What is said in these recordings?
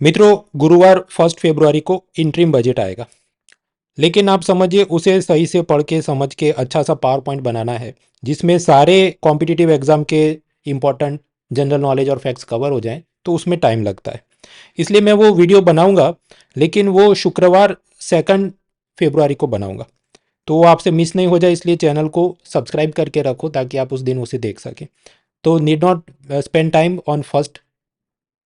मित्रों, गुरुवार 1 फरवरी को इंटरिम बजट आएगा। लेकिन आप समझिए, उसे सही से पढ़ के समझ के अच्छा सा पावर पॉइंट बनाना है जिसमें सारे कॉम्पिटिटिव एग्जाम के इंपॉर्टेंट जनरल नॉलेज और फैक्ट्स कवर हो जाएं, तो उसमें टाइम लगता है। इसलिए मैं वो वीडियो बनाऊंगा, लेकिन वो शुक्रवार 2 फरवरी को बनाऊंगा। तो वो आपसे मिस नहीं हो जाए, इसलिए चैनल को सब्सक्राइब करके रखो ताकि आप उस दिन उसे देख सकें। तो need not spend time on 1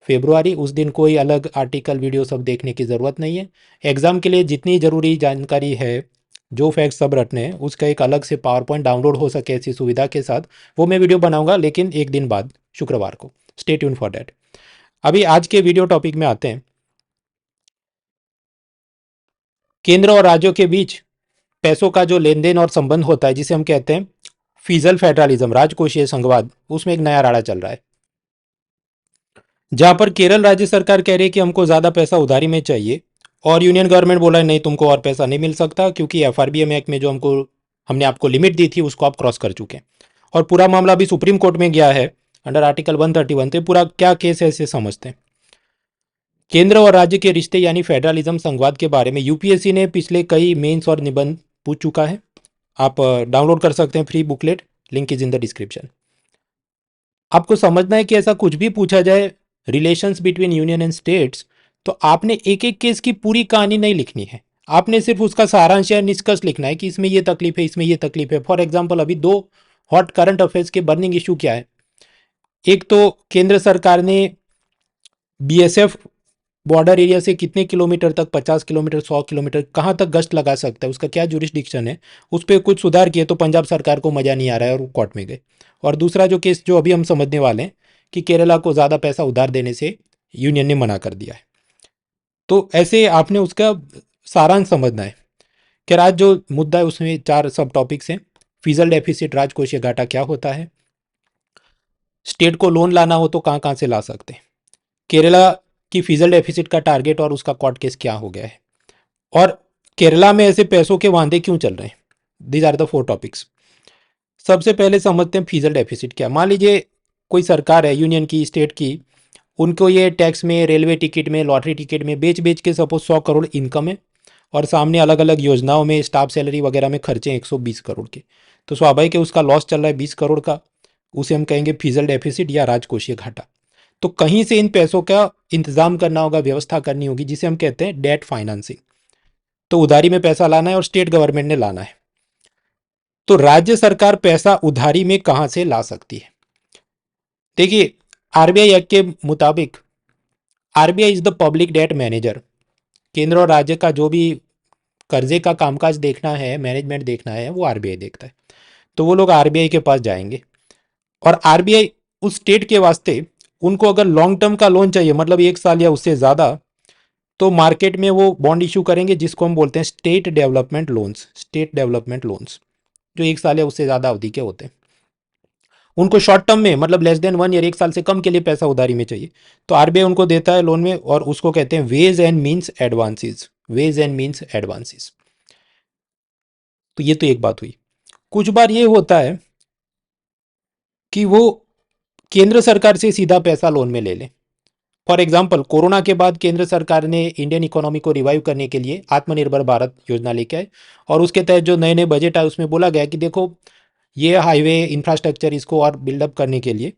फरवरी। उस दिन कोई अलग आर्टिकल वीडियो सब देखने की ज़रूरत नहीं है। एग्ज़ाम के लिए जितनी ज़रूरी जानकारी है, जो फैक्ट सब रटने हैं, उसका एक अलग से पावर पॉइंट डाउनलोड हो सके ऐसी सुविधा के साथ वो मैं वीडियो बनाऊंगा, लेकिन एक दिन बाद, शुक्रवार को। Stay tune for that. अभी आज के वीडियो टॉपिक में आते हैं। केंद्र और राज्यों के बीच पैसों का जो लेन देन और संबंध होता है, जिसे हम कहते हैं फिजल फेडरलिज्म, राजकोषीय संघवाद, उसमें एक नया राड़ा चल रहा है। जहां पर केरल राज्य सरकार कह रही है कि हमको ज़्यादा पैसा उधारी में चाहिए, और यूनियन गवर्नमेंट बोला है नहीं, तुमको और पैसा नहीं मिल सकता, क्योंकि एफआरबीएम एक्ट में जो हमने आपको लिमिट दी थी उसको आप क्रॉस कर चुके हैं। और पूरा मामला अभी सुप्रीम कोर्ट में गया है अंडर आर्टिकल 131। तो पूरा क्या केस है इसे समझते हैं। केंद्र और राज्य के रिश्ते यानी फेडरलिज्म संघवाद के बारे में यूपीएससी ने पिछले कई मेंस और निबंध पूछ चुका है। आप डाउनलोड कर सकते हैं free booklet, link is in the description. आपको समझना है कि ऐसा कुछ भी पूछा जाए relations between union and states, तो आपने एक एक केस की पूरी कहानी नहीं लिखनी है। आपने सिर्फ उसका सारांश या निष्कर्ष लिखना है कि इसमें ये तकलीफ है, इसमें ये तकलीफ है। फॉर एग्जांपल, अभी दो हॉट करंट अफेयर्स के बर्निंग इशू क्या है। एक तो केंद्र सरकार ने बीएसएफ बॉर्डर एरिया से कितने किलोमीटर तक, 50 किलोमीटर, 100 किलोमीटर, कहाँ तक गश्त लगा सकता है, उसका क्या जुरिस्डिक्शन है, उस पर कुछ सुधार किए तो पंजाब सरकार को मज़ा नहीं आ रहा है और वो कोर्ट में गए। और दूसरा जो केस जो अभी हम समझने वाले हैं कि केरला को ज़्यादा पैसा उधार देने से यूनियन ने मना कर दिया है। तो ऐसे आपने उसका सारांश समझना है कि आज जो मुद्दा है उसमें 4 सब टॉपिक्स हैं। फिजल डेफिसिट, राजकोषीय घाटा क्या होता है, स्टेट को लोन लाना हो तो कहाँ कहाँ से ला सकते हैं, केरला की फिजल डेफिसिट का टारगेट और उसका कोर्ट केस क्या हो गया है, और केरला में ऐसे पैसों के वांदे क्यों चल रहे हैं। These are the 4 topics. सबसे पहले समझते हैं फिजल डेफिसिट क्या। मान लीजिए कोई सरकार है, यूनियन की, स्टेट की, उनको ये टैक्स में, रेलवे टिकट में, लॉटरी टिकट में बेच बेच के सपोज 100 करोड़ इनकम है, और सामने अलग अलग योजनाओं में, स्टाफ सैलरी वगैरह में खर्चे 120 करोड़ के। तो स्वाभाविक है उसका लॉस चल रहा है 20 करोड़ का। उसे हम कहेंगे फिजल डेफिसिट या राजकोषीय घाटा। तो कहीं से इन पैसों का इंतजाम करना होगा, व्यवस्था करनी होगी, जिसे हम कहते हैं डेट फाइनेंसिंग। तो उधारी में पैसा लाना है और स्टेट गवर्नमेंट ने लाना है। तो राज्य सरकार पैसा उधारी में कहां से ला सकती है। देखिए, आरबीआई एक्ट के मुताबिक RBI is the public debt manager. केंद्र और राज्य का जो भी कर्जे का कामकाज देखना है, मैनेजमेंट देखना है, वो आरबीआई देखता है। तो वो लोग आरबीआई के पास जाएंगे, और आरबीआई उस स्टेट के वास्ते, उनको अगर लॉन्ग टर्म का लोन चाहिए, मतलब 1 साल या उससे ज़्यादा, तो मार्केट में वो बॉन्ड इशू करेंगे जिसको हम बोलते हैं state development loans. State development loans जो 1 साल या उससे ज़्यादा अवधि के होते हैं। उनको शॉर्ट टर्म में, मतलब लेस देन 1 ईयर, 1 साल से कम के लिए पैसा उधारी में चाहिए, तो आरबीआई उनको देता है लोन में, और उसको कहते हैं ways and means advances. Ways and means advances. तो ये तो एक बात हुई। कुछ बार ये होता है कि वो केंद्र सरकार से सीधा पैसा लोन में ले लें। फॉर एग्जाम्पल, कोरोना के बाद केंद्र सरकार ने इंडियन इकोनॉमी को रिवाइव करने के लिए आत्मनिर्भर भारत योजना लेके आए, और उसके तहत जो नए नए बजट आए उसमें बोला गया कि देखो, ये हाईवे इंफ्रास्ट्रक्चर, इसको और बिल्डअप करने के लिए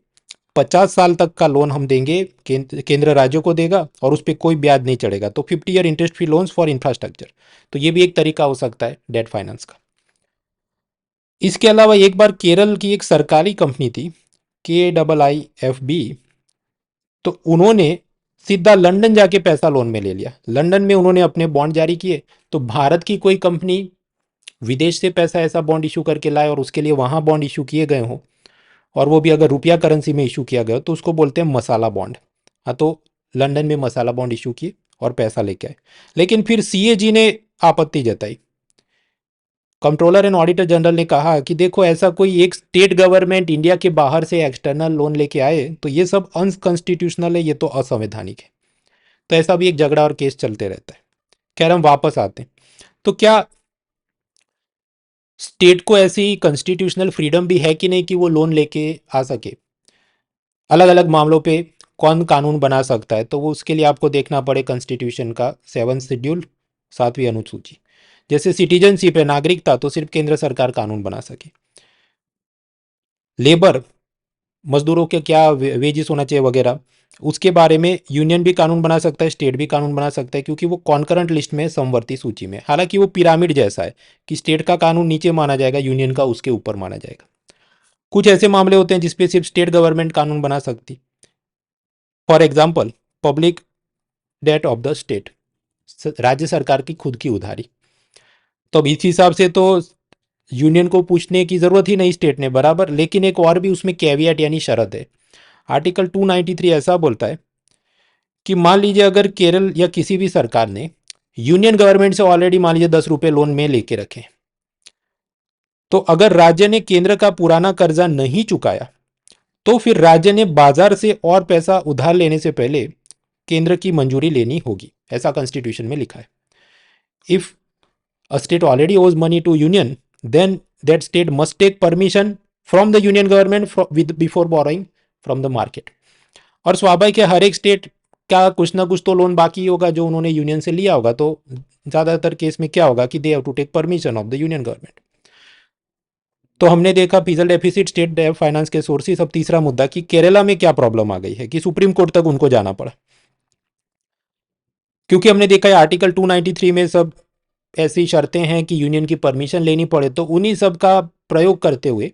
50 साल तक का लोन हम देंगे, केंद्र राज्यों को देगा, और उस पर कोई ब्याज नहीं चढ़ेगा। तो 50 year interest free loans for infrastructure. तो ये भी एक तरीका हो सकता है डेट फाइनेंस का। इसके अलावा एक बार केरल की एक सरकारी कंपनी थी, KIIFB, तो उन्होंने सीधा लंदन जाके पैसा लोन में ले लिया। लंदन में उन्होंने अपने बॉन्ड जारी किए। तो भारत की कोई कंपनी विदेश से पैसा ऐसा बॉन्ड इशू करके लाए और उसके लिए वहाँ बॉन्ड इशू किए गए हों, और वो भी अगर रुपया करेंसी में इशू किया गया, तो उसको बोलते हैं मसाला बॉन्ड। हाँ, तो लंदन में मसाला बॉन्ड इशू किए और पैसा लेके आए। लेकिन फिर सीएजी ने आपत्ति जताई। कंट्रोलर एंड ऑडिटर जनरल ने कहा कि देखो, ऐसा कोई एक स्टेट गवर्नमेंट इंडिया के बाहर से एक्सटर्नल लोन लेके आए तो ये सब अनकॉन्स्टिट्यूशनल है, ये तो असंवैधानिक है। तो ऐसा भी एक झगड़ा और केस चलते रहता है। खैर, हम वापस आते हैं। तो क्या स्टेट को ऐसी कॉन्स्टिट्यूशनल फ्रीडम भी है कि नहीं कि वो लोन लेके आ सके। अलग अलग मामलों पे कौन कानून बना सकता है, तो वो उसके लिए आपको देखना पड़े कॉन्स्टिट्यूशन का 7 शेड्यूल 7वीं अनुसूची। जैसे सिटीजनशिप है, नागरिकता, तो सिर्फ केंद्र सरकार कानून बना सके। लेबर, मजदूरों के क्या वेजेस होना चाहिए वगैरह, उसके बारे में यूनियन भी कानून बना सकता है, स्टेट भी कानून बना सकता है, क्योंकि वो कॉन्करेंट लिस्ट में है, समवर्ती सूची में। हालांकि वो पिरामिड जैसा है कि स्टेट का कानून नीचे माना जाएगा, यूनियन का उसके ऊपर माना जाएगा। कुछ ऐसे मामले होते हैं जिसपे सिर्फ स्टेट गवर्नमेंट कानून बना सकती। For example, public debt of the state, राज्य सरकार की खुद की उधारी। तो अब इस हिसाब से तो यूनियन को पूछने की जरूरत ही नहीं स्टेट ने, बराबर। लेकिन एक और भी उसमें कैवियट यानी शर्त है। आर्टिकल 293 ऐसा बोलता है कि मान लीजिए अगर केरल या किसी भी सरकार ने यूनियन गवर्नमेंट से ऑलरेडी मान लीजिए 10 रुपए लोन में लेके रखे, तो अगर राज्य ने केंद्र का पुराना कर्जा नहीं चुकाया, तो फिर राज्य ने बाजार से और पैसा उधार लेने से पहले केंद्र की मंजूरी लेनी होगी। ऐसा कॉन्स्टिट्यूशन में लिखा है। If a state already owes money to union, then that state must take permission from the union government before borrowing from the market। और स्वाभाविक है, हर एक स्टेट का कुछ ना कुछ तो लोन बाकी होगा जो उन्होंने यूनियन से लिया होगा। तो ज्यादातर केस में क्या होगा कि they have to take permission of the union government. तो हमने देखा fiscal deficit, state debt finance के सोर्सेस। अब तीसरा मुद्दा कि केरला में क्या प्रॉब्लम आ गई है कि सुप्रीम कोर्ट तक उनको जाना पड़ा, क्योंकि हमने देखा है आर्टिकल 293 में सब ऐसी शर्तें हैं कि यूनियन की परमिशन लेनी पड़े। तो उन्हीं सब का प्रयोग करते हुए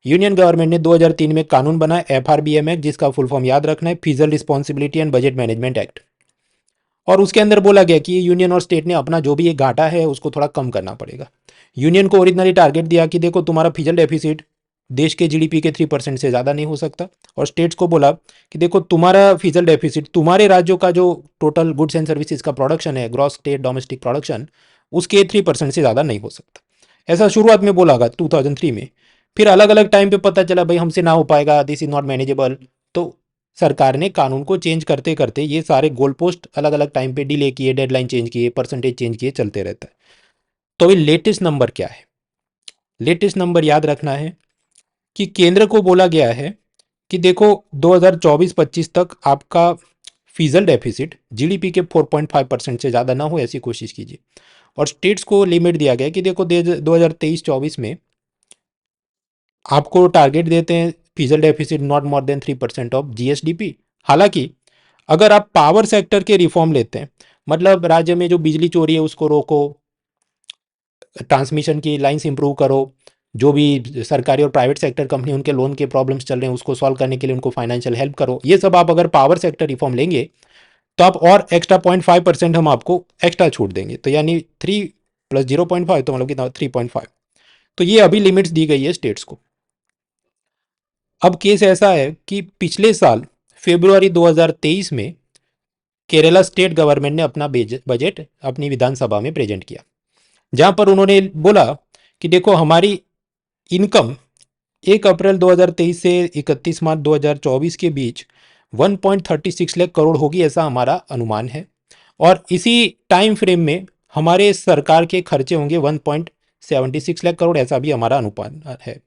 यूनियन गवर्नमेंट ने 2003 में कानून बनाया, एफआरबीएम एक्ट, जिसका फुल फॉर्म याद रखना है, fizzle responsibility and budget management act. और उसके अंदर बोला गया कि यूनियन और स्टेट ने अपना जो भी एक घाटा है उसको थोड़ा कम करना पड़ेगा। यूनियन को ओरिजिनली टारगेट दिया कि देखो तुम्हारा फिजल डेफिसिट देश के जीडीपी के 3% से ज़्यादा नहीं हो सकता, और स्टेट्स को बोला कि देखो तुम्हारा फिजल डेफिसिट तुम्हारे राज्यों का जो टोटल गुड्स एंड सर्विसेज का प्रोडक्शन है, ग्रॉस स्टेट डोमेस्टिक प्रोडक्शन, उसके 3% से ज़्यादा नहीं हो सकता। ऐसा शुरुआत में बोला गया 2003 में। फिर अलग अलग टाइम पे पता चला भाई हमसे ना हो पाएगा, दिस इज नॉट मैनेजेबल। तो सरकार ने कानून को चेंज करते करते ये सारे गोल पोस्ट अलग अलग टाइम पे डिले किए, डेडलाइन चेंज किए, परसेंटेज चेंज किए, चलते रहता है। तो ये लेटेस्ट नंबर क्या है? लेटेस्ट नंबर याद रखना है कि केंद्र को बोला गया है कि देखो 2024-25 तक आपका फिजल डेफिसिट जीडीपी के 4.5% से ज़्यादा ना हो, ऐसी कोशिश कीजिए। और स्टेट्स को लिमिट दिया गया कि देखो 2023-24 में आपको टारगेट देते हैं fizzle deficit not more than 3% of GSDP. हालांकि अगर आप पावर सेक्टर के रिफॉर्म लेते हैं, मतलब राज्य में जो बिजली चोरी है उसको रोको, ट्रांसमिशन की लाइंस इंप्रूव करो, जो भी सरकारी और प्राइवेट सेक्टर कंपनी उनके लोन के प्रॉब्लम्स चल रहे हैं उसको सॉल्व करने के लिए उनको फाइनेंशियल हेल्प करो, ये सब आप अगर पावर सेक्टर रिफॉर्म लेंगे तो आप और एक्स्ट्रा 0.5% हम आपको एक्स्ट्रा छूट देंगे। तो यानी 3 + 0.5 तो मतलब कितना 3.5। तो ये अभी लिमिट्स दी गई है स्टेट्स को। अब केस ऐसा है कि पिछले साल फरवरी 2023 में केरला स्टेट गवर्नमेंट ने अपना बजट अपनी विधानसभा में प्रेजेंट किया, जहां पर उन्होंने बोला कि देखो हमारी इनकम 1 अप्रैल 2023 से 31 मार्च 2024 के बीच 1.36 लाख करोड़ होगी, ऐसा हमारा अनुमान है। और इसी टाइम फ्रेम में हमारे सरकार के खर्चे होंगे 1.76 लाख करोड़, ऐसा भी हमारा अनुमान है।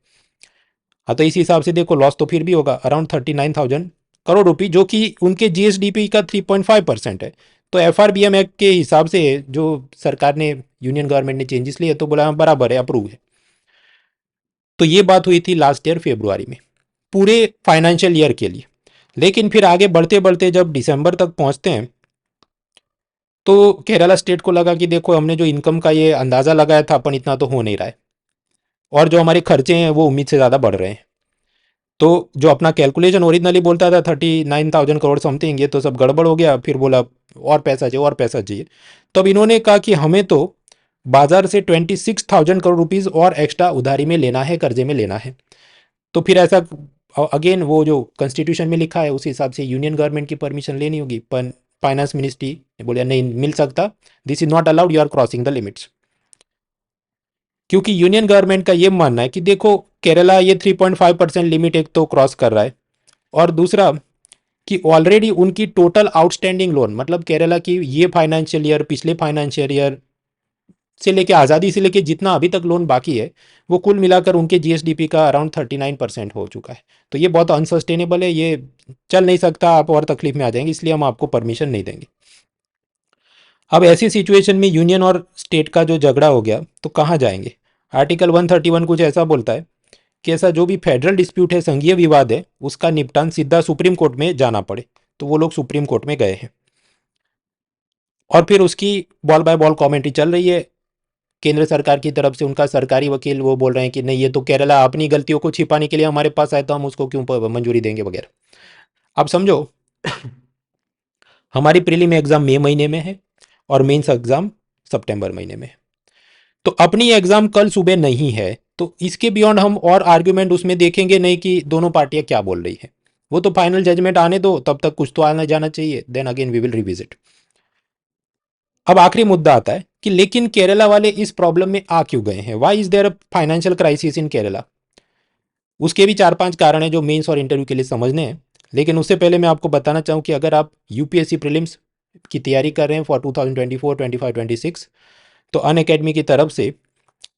हाँ, तो इस हिसाब से देखो लॉस तो फिर भी होगा अराउंड 39,000 करोड़ रुपए, जो कि उनके जीएसडीपी का 3.5% है। तो एफआरबीएम एक्ट के हिसाब से जो सरकार ने, यूनियन गवर्नमेंट ने चेंजेस लिए तो बोला बराबर है, अप्रूव है। तो ये बात हुई थी लास्ट ईयर फरवरी में पूरे फाइनेंशियल ईयर के लिए। लेकिन फिर आगे बढ़ते बढ़ते जब दिसंबर तक पहुंचते हैं तो केरला स्टेट को लगा कि देखो हमने जो इनकम का ये अंदाज़ा लगाया था अपन, इतना तो हो नहीं रहा है, और जो हमारे खर्चे हैं वो उम्मीद से ज़्यादा बढ़ रहे हैं। तो जो अपना कैलकुलेशन ओरिजिनली बोलता था 39,000 करोड़ समथिंग, ये तो सब गड़बड़ हो गया। फिर बोला और पैसा चाहिए, और पैसा चाहिए। तो अब इन्होंने कहा कि हमें तो बाजार से 26,000 करोड़ रुपीज़ और एक्स्ट्रा उधारी में लेना है, कर्जे में लेना है। तो फिर ऐसा अगेन वो जो कॉन्स्टिट्यूशन में लिखा है उस हिसाब से यूनियन गवर्नमेंट की परमिशन लेनी होगी, पर फाइनेंस मिनिस्ट्री ने बोला नहीं मिल सकता, this is not allowed, you are crossing the limits. क्योंकि यूनियन गवर्नमेंट का ये मानना है कि देखो केरला ये 3.5% लिमिट एक तो क्रॉस कर रहा है, और दूसरा कि ऑलरेडी उनकी टोटल आउटस्टैंडिंग लोन, मतलब केरला की ये फाइनेंशियल ईयर, पिछले फाइनेंशियल ईयर से लेके आज़ादी से लेके जितना अभी तक लोन बाकी है वो कुल मिलाकर उनके जीएसडीपी का अराउंड 39% हो चुका है। तो ये बहुत अनसस्टेनेबल है, ये चल नहीं सकता, आप और तकलीफ में आ जाएंगे, इसलिए हम आपको परमिशन नहीं देंगे। अब ऐसी सिचुएशन में यूनियन और स्टेट का जो झगड़ा हो गया तो कहाँ जाएंगे? आर्टिकल 131 कुछ ऐसा बोलता है कि ऐसा जो भी फेडरल डिस्प्यूट है, संघीय विवाद है, उसका निपटान सीधा सुप्रीम कोर्ट में जाना पड़े। तो वो लोग सुप्रीम कोर्ट में गए हैं और फिर उसकी बॉल बाय बॉल कमेंट्री चल रही है केंद्र सरकार की तरफ से। उनका सरकारी वकील वो बोल रहे हैं कि नहीं, ये तो केरला अपनी गलतियों को छिपाने के लिए हमारे पास आया, तो हम उसको क्यों मंजूरी देंगे वगैरह। अब समझो हमारी प्रीलिम एग्जाम मई महीने में है और मेंस एग्जाम सितंबर महीने में है। तो अपनी एग्जाम कल सुबह नहीं है, तो इसके बियॉन्ड हम और आर्ग्यूमेंट उसमें देखेंगे नहीं कि दोनों पार्टियां क्या बोल रही है। वो तो फाइनल जजमेंट आने दो, तब तक कुछ तो आना जाना चाहिए, then again we will revisit. अब आखिरी मुद्दा आता है कि लेकिन केरला वाले इस प्रॉब्लम में आ क्यों गए हैं? Why is there a financial crisis in Kerala? उसके भी 4-5 कारण है जो मेंस और इंटरव्यू के लिए समझने हैं। लेकिन उससे पहले मैं आपको बताना चाहूँ कि अगर आप यूपीएससी प्रीलिम्स की तैयारी कर रहे हैं फॉर 2024, 25, 26, तो अन अकेडमी की तरफ से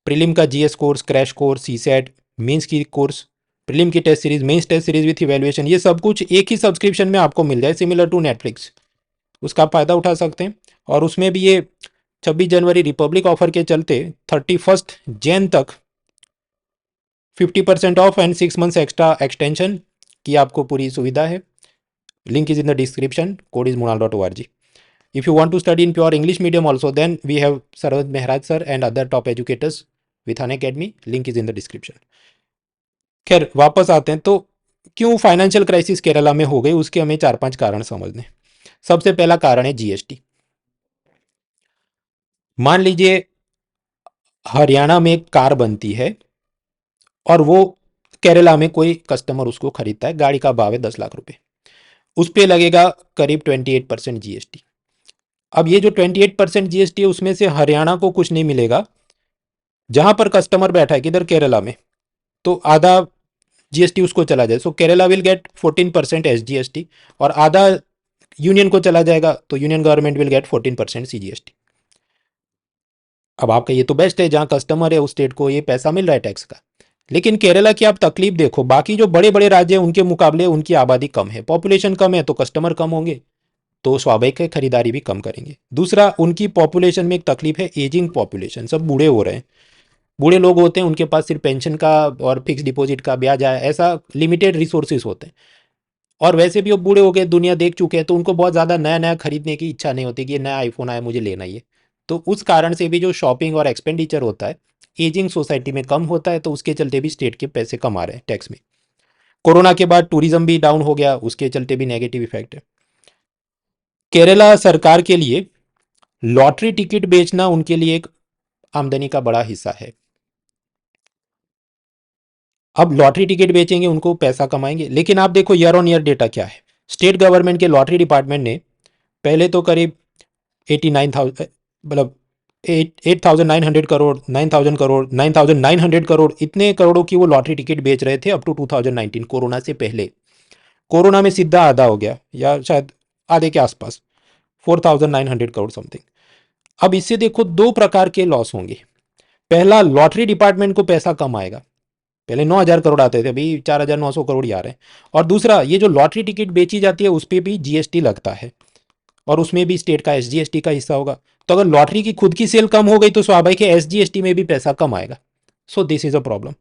प्रीलिम का GS course, crash course, C SAT, mains की कोर्स, प्रीलिम की test series, mains test series with evaluation, ये सब कुछ एक ही सब्सक्रिप्शन में आपको मिल जाए, सिमिलर टू नेटफ्लिक्स। उसका आप फ़ायदा उठा सकते हैं। और उसमें भी ये 26 जनवरी रिपब्लिक ऑफर के चलते 31 जैन तक 50% of and 6 months extra extension की आपको पूरी सुविधा है। Link is in the description, code is munal.org. If you want to study in pure English medium also, then we have Sarvaj Mehraj sir and other top educators with Unacademy. Link is in the description. खैर वापस आते हैं, तो क्यों financial crisis Kerala में हो गई, उसके हमें 4-5 कारण समझने। सबसे पहला कारण है जीएसटी। मान लीजिए हरियाणा में एक कार बनती है और वो केरला में कोई कस्टमर उसको खरीदता है, गाड़ी का भाव है 10 लाख रुपए, उस पर लगेगा करीब 28% जीएसटी। अब ये जो 28% जीएसटी है उसमें से हरियाणा को कुछ नहीं मिलेगा, जहां पर कस्टमर बैठा है किधर, केरला में, तो आधा जीएसटी उसको चला जाए। सो केरला विल गेट 14% एसजीएसटी और आधा यूनियन को चला जाएगा, तो union government will get 14% CGST. अब आपका ये तो बेस्ट है, जहां कस्टमर है उस स्टेट को ये पैसा मिल रहा है टैक्स का। लेकिन केरला की आप तकलीफ देखो, बाकी जो बड़े बड़े राज्य हैं उनके मुकाबले उनकी आबादी कम है, पॉपुलेशन कम है, तो कस्टमर कम होंगे, तो स्वाभाविक है खरीदारी भी कम करेंगे। दूसरा, उनकी पॉपुलेशन में एक तकलीफ है, एजिंग पॉपुलेशन, सब बूढ़े हो रहे हैं। बूढ़े लोग होते हैं, उनके पास सिर्फ पेंशन का और फिक्स डिपॉजिट का ब्याज आया, ऐसा लिमिटेड रिसोर्सेज होते हैं। और वैसे भी वो बूढ़े हो गए, दुनिया देख चुके हैं, तो उनको बहुत ज़्यादा नया नया खरीदने की इच्छा नहीं होती कि ये नया आईफोन आया मुझे लेना ही है। तो उस कारण से भी जो शॉपिंग और एक्सपेंडिचर होता है एजिंग सोसाइटी में कम होता है, तो उसके चलते भी स्टेट के पैसे कम आ रहे हैं टैक्स में। कोरोना के बाद टूरिज्म भी डाउन हो गया, उसके चलते भी नेगेटिव इफेक्ट है। केरला सरकार के लिए लॉटरी टिकट बेचना उनके लिए एक आमदनी का बड़ा हिस्सा है। अब लॉटरी टिकट बेचेंगे, उनको पैसा कमाएंगे, लेकिन आप देखो ईयर ऑन ईयर डेटा क्या है। स्टेट गवर्नमेंट के लॉटरी डिपार्टमेंट ने पहले तो करीब 89,000, मतलब 8,900 करोड़, 9,000 करोड़, 9,900 करोड़, इतने करोड़ों की वो लॉटरी टिकट बेच रहे थे अप टू 2019, कोरोना से पहले। कोरोना में सीधा आधा हो गया, या शायद आधे के आसपास, 4,900 करोड़ समथिंग। अब इससे देखो दो प्रकार के लॉस होंगे। पहला, लॉटरी डिपार्टमेंट को पैसा कम आएगा, पहले 9,000 करोड़ आते थे, अभी 4,900 करोड़ ही आ रहे हैं। और दूसरा, ये जो लॉटरी टिकट बेची जाती है उस पर भी जीएसटी लगता है और उसमें भी स्टेट का एसजीएसटी का हिस्सा होगा। तो अगर लॉटरी की खुद की सेल कम हो गई तो स्वाभाविक है एसजीएसटी में भी पैसा कम आएगा। So this is a problem.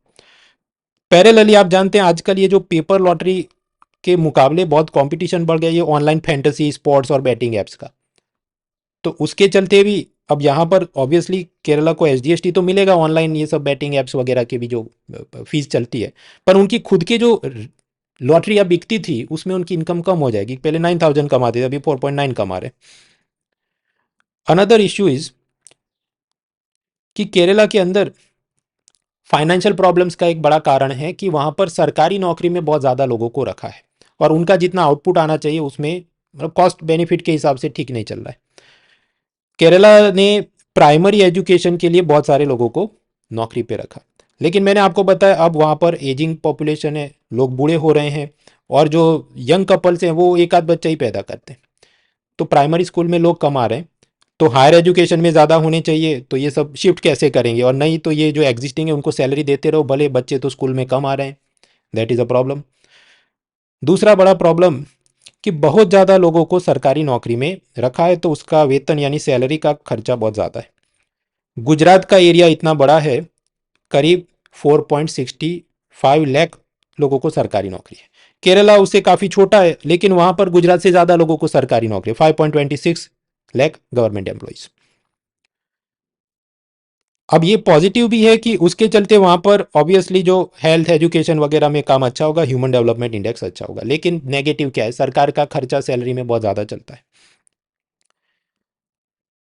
Parallelly आप जानते हैं आजकल ये जो पेपर लॉटरी के मुकाबले बहुत कंपटीशन बढ़ गया, ये ऑनलाइन फैंटेसी स्पोर्ट्स और बैटिंग एप्स का। तो उसके चलते भी अब यहाँ पर ऑब्वियसली केरला को एसजीएसटी तो मिलेगा ऑनलाइन ये सब बैटिंग एप्स वगैरह की भी जो फीस चलती है, पर उनकी खुद की जो लॉटरी अब बिकती थी उसमें उनकी इनकम कम हो जाएगी। पहले 9,000 कमाते थे, अभी 4.9 कमा रहे। अनदर इश्यू इज कि केरला के अंदर फाइनेंशियल प्रॉब्लम्स का एक बड़ा कारण है कि वहाँ पर सरकारी नौकरी में बहुत ज़्यादा लोगों को रखा है और उनका जितना आउटपुट आना चाहिए उसमें मतलब कॉस्ट बेनिफिट के हिसाब से ठीक नहीं चल रहा है। केरला ने प्राइमरी एजुकेशन के लिए बहुत सारे लोगों को नौकरी पे रखा, लेकिन मैंने आपको बताया अब वहाँ पर एजिंग पॉपुलेशन है, लोग बूढ़े हो रहे हैं और जो यंग कपल्स हैं वो एक आध बच्चा ही पैदा करते हैं, तो प्राइमरी स्कूल में लोग कम आ रहे हैं। तो हायर एजुकेशन में ज़्यादा होने चाहिए, तो ये सब शिफ्ट कैसे करेंगे? और नहीं तो ये जो एग्जिस्टिंग है उनको सैलरी देते रहो, भले बच्चे तो स्कूल में कम आ रहे हैं। That is a problem. दूसरा बड़ा प्रॉब्लम कि बहुत ज़्यादा लोगों को सरकारी नौकरी में रखा है, तो उसका वेतन यानी सैलरी का खर्चा बहुत ज़्यादा है। गुजरात का एरिया इतना बड़ा है, करीब 4.65 लाख लोगों को सरकारी नौकरी है। केरला उससे काफ़ी छोटा है, लेकिन वहाँ पर गुजरात से ज़्यादा लोगों को सरकारी नौकरी है, 5.26 लाख गवर्नमेंट एम्प्लॉइज। अब ये पॉजिटिव भी है कि उसके चलते वहाँ पर ऑब्वियसली जो हेल्थ एजुकेशन वगैरह में काम अच्छा होगा, ह्यूमन डेवलपमेंट इंडेक्स अच्छा होगा। लेकिन नेगेटिव क्या है? सरकार का खर्चा सैलरी में बहुत ज़्यादा चलता है।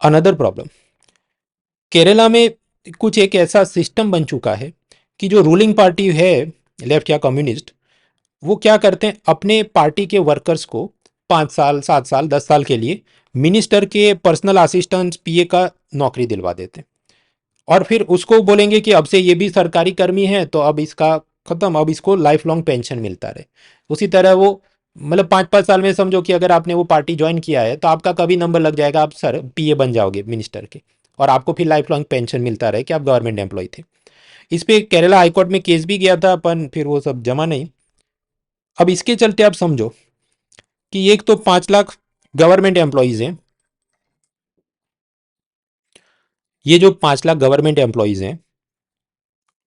अनदर प्रॉब्लम, केरला में कुछ एक ऐसा सिस्टम बन चुका है कि जो रूलिंग पार्टी है, लेफ्ट या कम्युनिस्ट, वो क्या करते हैं, अपने पार्टी के वर्कर्स को 5 साल 7 साल 10 साल के लिए मिनिस्टर के पर्सनल असिस्टेंट पीए का नौकरी दिलवा देते हैं। और फिर उसको बोलेंगे कि अब से ये भी सरकारी कर्मी है, तो अब इसका खत्म, अब इसको लाइफ लॉन्ग पेंशन मिलता रहे। उसी तरह वो मतलब 5 5 साल में समझो कि अगर आपने वो पार्टी ज्वाइन किया है तो आपका कभी नंबर लग जाएगा, आप सर पीए बन जाओगे मिनिस्टर के, और आपको फिर लाइफ लॉन्ग पेंशन मिलता रहे कि आप गवर्नमेंट एम्प्लॉय थे। इस पे केरला हाईकोर्ट में केस भी गया था, अपन फिर वो सब जमा नहीं। अब इसके चलते आप समझो कि एक तो 5 लाख गवर्नमेंट एम्प्लॉयज़ हैं, ये जो 5 लाख गवर्नमेंट एम्प्लॉयज़ हैं,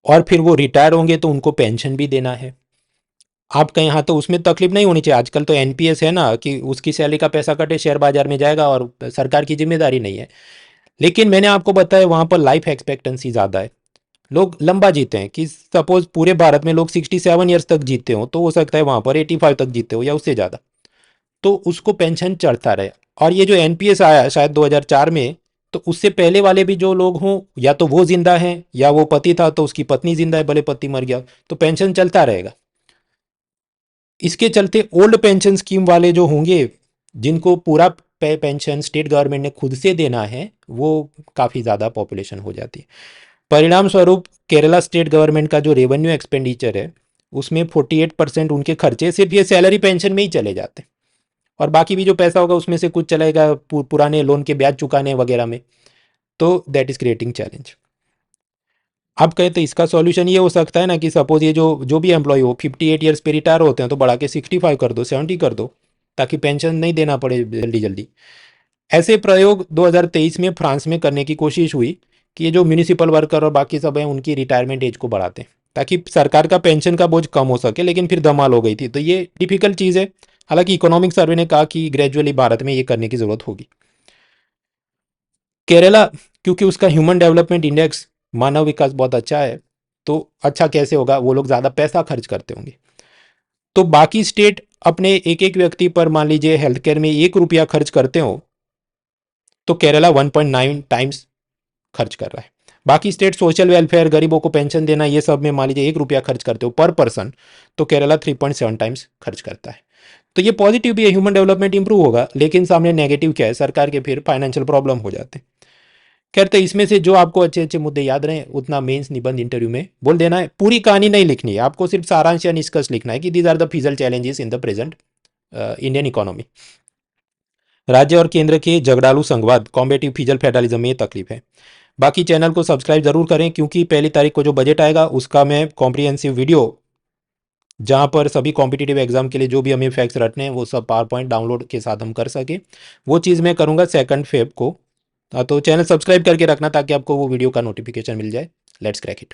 और फिर वो रिटायर होंगे तो उनको पेंशन भी देना है। आप कहें हाँ तो उसमें तकलीफ नहीं होनी चाहिए, आजकल तो एनपीएस है ना कि उसकी सैलरी का पैसा कटे शेयर बाजार में जाएगा और सरकार की जिम्मेदारी नहीं है। लेकिन मैंने आपको बताया वहाँ पर लाइफ एक्सपेक्टेंसी ज़्यादा है, लोग लंबा जीते हैं। कि सपोज पूरे भारत में लोग 67 ईयर्स तक जीते हो, तो हो सकता है वहाँ पर 85 तक जीते हो या उससे ज़्यादा, तो उसको पेंशन चढ़ता रहे। और ये जो एनपीएस आया शायद 2004 में, तो उससे पहले वाले भी जो लोग हों, या तो वो जिंदा हैं या वो पति था तो उसकी पत्नी जिंदा है, भले पति मर गया, तो पेंशन चलता रहेगा। इसके चलते ओल्ड पेंशन स्कीम वाले जो होंगे, जिनको पूरा पेंशन स्टेट गवर्नमेंट ने खुद से देना है, वो काफ़ी ज़्यादा पॉपुलेशन हो जाती है। परिणाम स्वरूप केरला स्टेट गवर्नमेंट का जो रेवेन्यू एक्सपेंडिचर है, उसमें 48% उनके खर्चे सिर्फ ये सैलरी पेंशन में ही चले जाते हैं। और बाकी भी जो पैसा होगा उसमें से कुछ चलेगा पुराने लोन के ब्याज चुकाने वगैरह में। तो दैट इज़ क्रिएटिंग चैलेंज। आप कहें तो इसका सॉल्यूशन ये हो सकता है ना कि सपोज ये जो जो भी एम्प्लॉय हो 58 ईयर्स पे रिटायर होते हैं, तो बढ़ा के 65 कर दो, 70 कर दो, ताकि पेंशन नहीं देना पड़े जल्दी जल्दी। ऐसे प्रयोग 2023 में फ्रांस में करने की कोशिश हुई कि ये जो म्यूनिसिपल वर्कर और बाकी सब हैं उनकी रिटायरमेंट एज को बढ़ाते हैं, ताकि सरकार का पेंशन का बोझ कम हो सके। लेकिन फिर धमाल हो गई थी, तो ये डिफिकल्ट चीज़ है। हालांकि इकोनॉमिक सर्वे ने कहा कि ग्रेजुअली भारत में ये करने की ज़रूरत होगी। केरला, क्योंकि उसका ह्यूमन डेवलपमेंट इंडेक्स, मानव विकास बहुत अच्छा है, तो अच्छा कैसे होगा, वो लोग ज़्यादा पैसा खर्च करते होंगे। तो बाकी स्टेट अपने एक एक व्यक्ति पर मान लीजिए हेल्थ केयर में 1 रुपया खर्च करते हो, तो केरला 1.9 टाइम्स खर्च कर रहा है। बाकी स्टेट सोशल वेलफेयर, गरीबों को पेंशन देना, ये सब में मान लीजिए 1 रुपया खर्च करते हो पर पर्सन, तो केरला 3.7 टाइम्स खर्च करता है। तो ये पॉजिटिव भी है, ह्यूमन डेवलपमेंट इंप्रूव होगा। लेकिन सामने नेगेटिव क्या है, सरकार के फिर फाइनेंशियल प्रॉब्लम हो जाते हैं। खैर, तो इसमें से जो आपको अच्छे अच्छे मुद्दे याद रहे उतना मेंस निबंध इंटरव्यू में बोल देना है। पूरी कहानी नहीं लिखनी है आपको, सिर्फ सारांश या निष्कर्ष लिखना है कि these are the fiscal challenges in the present Indian economy. राज्य और केंद्र के झगड़ालू संघवाद, कॉम्बेटिव फिजल फेडरलिज्म में ये तकलीफ है। बाकी चैनल को सब्सक्राइब जरूर करें, क्योंकि 1 तारीख को जो बजट आएगा उसका मैं कॉम्प्रिहेंसिव वीडियो, जहाँ पर सभी कॉम्पिटिटिव एग्जाम के लिए जो भी हमें फैक्ट्स रटने हैं वो सब पावर पॉइंट डाउनलोड के साथ हम कर सके, वो चीज़ मैं करूँगा 2 फेब को। तो चैनल सब्सक्राइब करके रखना ताकि आपको वो वीडियो का नोटिफिकेशन मिल जाए। Let's crack it.